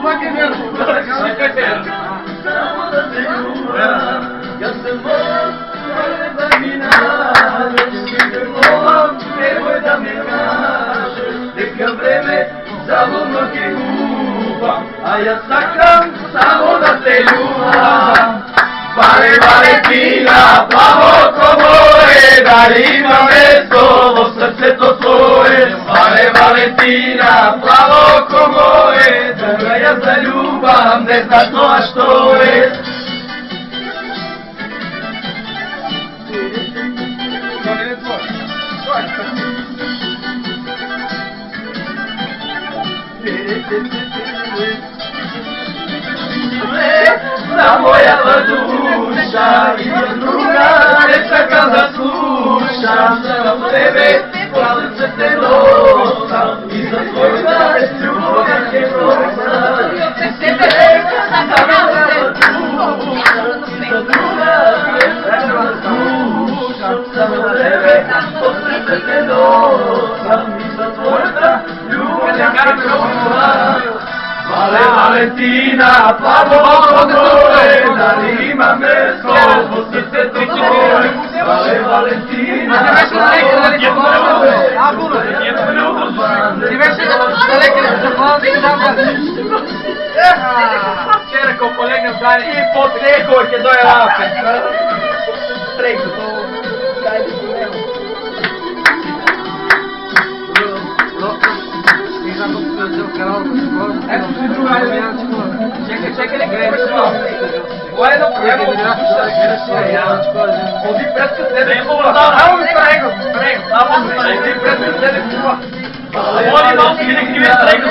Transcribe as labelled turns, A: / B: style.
A: Ja se moram, da mi nađeš, te molim, nemoj da mi kažeš, neka vreme zavodno ti guba, a ja sakam samo da te ljubam. Vale, Valentina, plavo ko moje, da li ima mesto vo srce to tvoje. Vale, Valentina, plavo ko moje, da ga ja zaljubam, ne zna to a što je. Da moja duša i druga ne čekam da slušam, za tebe palice te nosam i za tvoj dan ljubav je prosam. Da moja duša i druga ne čekam da slušam, za tebe palice te nosam i za tvoj dan ljubav je prosam. Vale, Valentina, plavo ko moje, da li ima mesto vo srce to tvoje. Vale, Valentina, plavo ko moje,
B: Ti беше далеко за плавни дамба. Вчера ко полегна в дани и по треко ќе дојде лапе. Треко. Дајде си него. Ето си друга, чекай, не гребеш това. Това е едно приема от душа. Ходи пред късете. Само ми прего. Ходи пред късете. Моли малки, не ги ви трека,